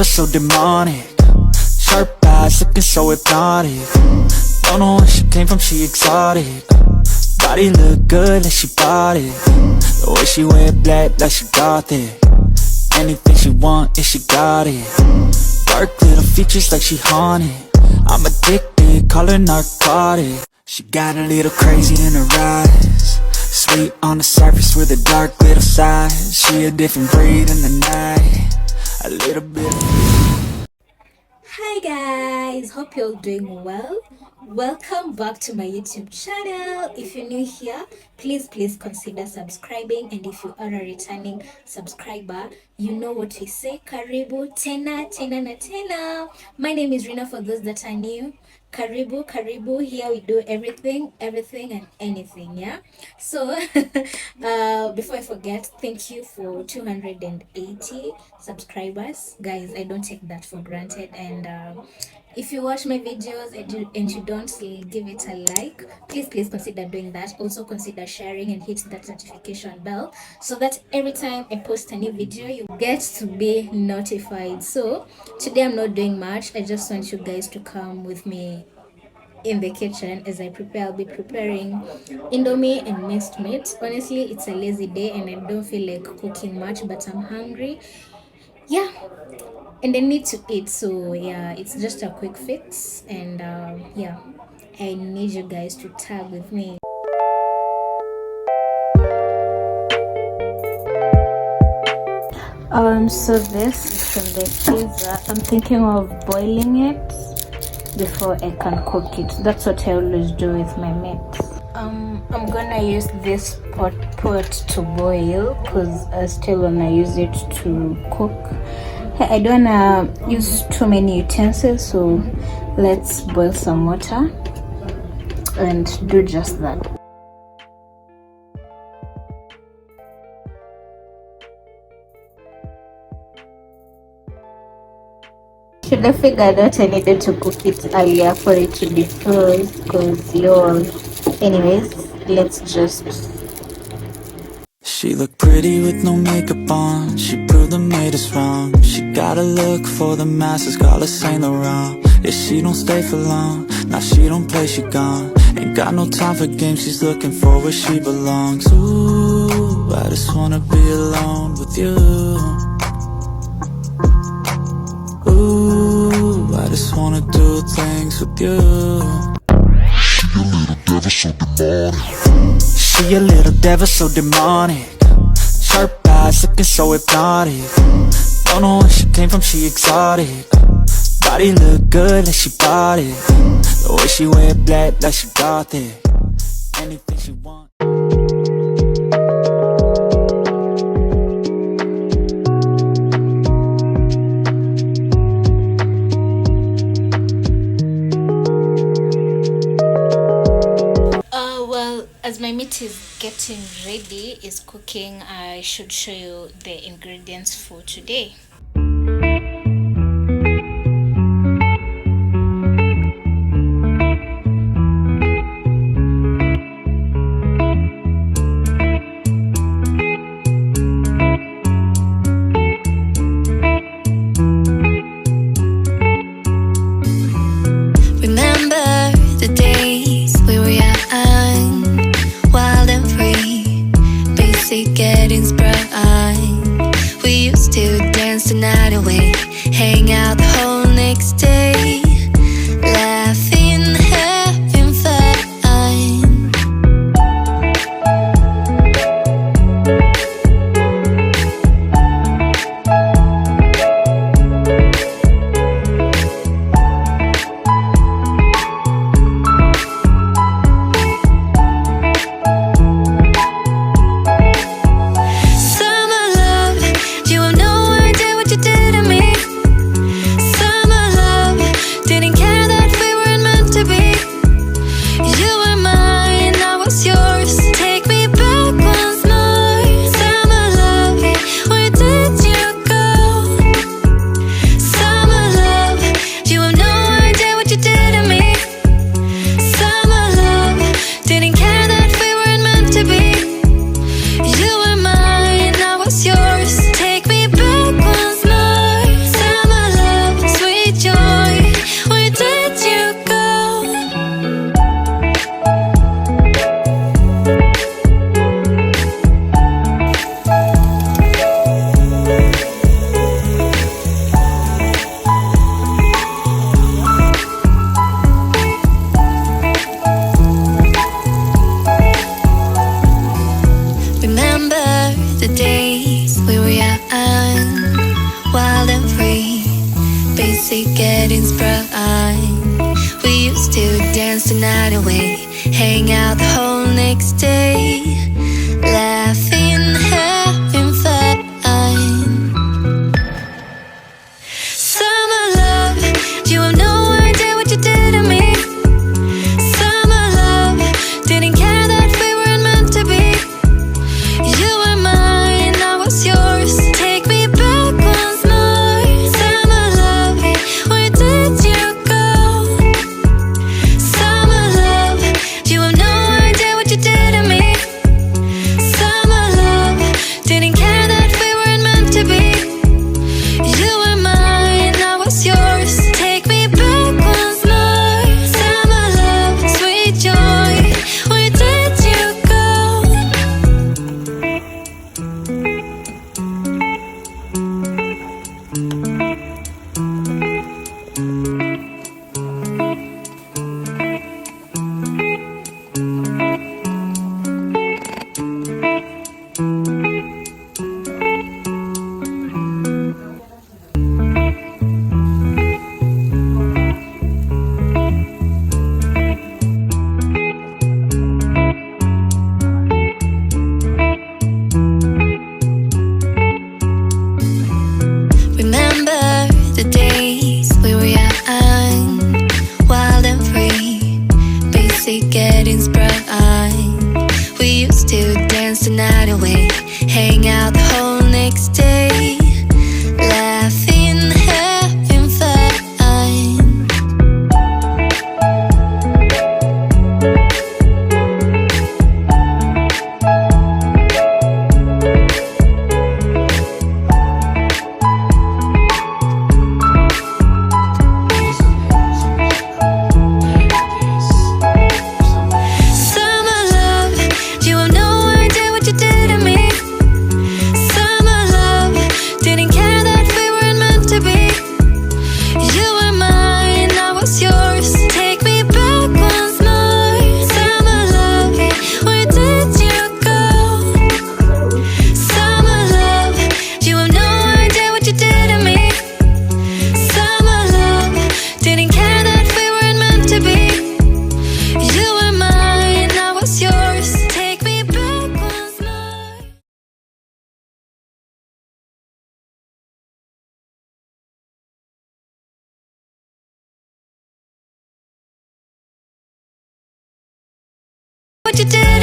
devil so demonic. Sharp eyes looking so hypnotic. Don't know where she came from, she exotic. Body look good like she bought it. The way she wear black like she got it. Anything she want, yeah, she got it. Dark little features like she haunted. I'm addicted, call her narcotic. She got a little crazy in her eyes. Sweet on the surface with a dark little side. She a different breed in the night. A little bit. Hi guys, hope you're doing well. Welcome back to my YouTube channel. If you're new here, please consider subscribing, and if you are a returning subscriber, you know what we say, karibu tena tena na tena. My name is Rina for those that are new. Karibu, here we do everything and anything, yeah. So before I forget, thank you for 280 subscribers, guys. I don't take that for granted. And if you watch my videos and you don't give it a like, please consider doing that. Also consider sharing and hit that notification bell so that every time I post a new video you get to be notified. So today I'm not doing much. I just want you guys to come with me in the kitchen as I'll be preparing Indomie and minced meat. Honestly, it's a lazy day and I don't feel like cooking much, but I'm hungry. Yeah, and I need to eat. So yeah, it's just a quick fix. And yeah, I need you guys to tag with me. So this is from the freezer. I'm thinking of boiling it before I can cook it. That's what I always do with my meat. I'm gonna use this pot to boil because I still wanna use it to cook. I don't wanna use too many utensils, so let's boil some water and do just that. Should have figured out I needed to cook it earlier for it to defrost, because y'all. Anyways, let's just. She looked pretty with no makeup on. She proved them haters wrong. She got a look for the masses, call her Saint Laurent. Yeah, she don't stay for long. Now she don't play, she gone. Ain't got no time for games, she's looking for where she belongs. Ooh, I just wanna be alone with you. Ooh, I just wanna do things with you. She a little devil so demonic. Sharp eyes looking so hypnotic. Don't know where she came from, she exotic. Body look good like she bought it. The way she wear black like she got it. Anything she want. As my meat is getting ready, is cooking, I should show you the ingredients for today. Getting sprung. We used to dance the night away, hang out the whole next day, laughing, having fun. Summer love, you have no idea what you did to me. Summer love, didn't care that we weren't meant to be. You were mine, I was yours. Take me back once more. Summer love, where did you go? Summer love, you have no idea what you did to me. Summer love, didn't care that we weren't meant to be. You were mine, I was yours. Take me back once more. Summer love, sweet joy, where did you go? Remember the days we were young, wild and free, basic getting sprung. We used to dance the night away, hang out the whole next day, laughing, having fun. Summer love, you have no idea what you did to me. Summer love, didn't care that we weren't meant to be. You were mine, I was yours. Take me back once more. Summer love, where did you go? Summer love, you have no idea what you did to me. Summer love, didn't care that we weren't meant to be. You were mine, I was yours. Take me back once more. What you did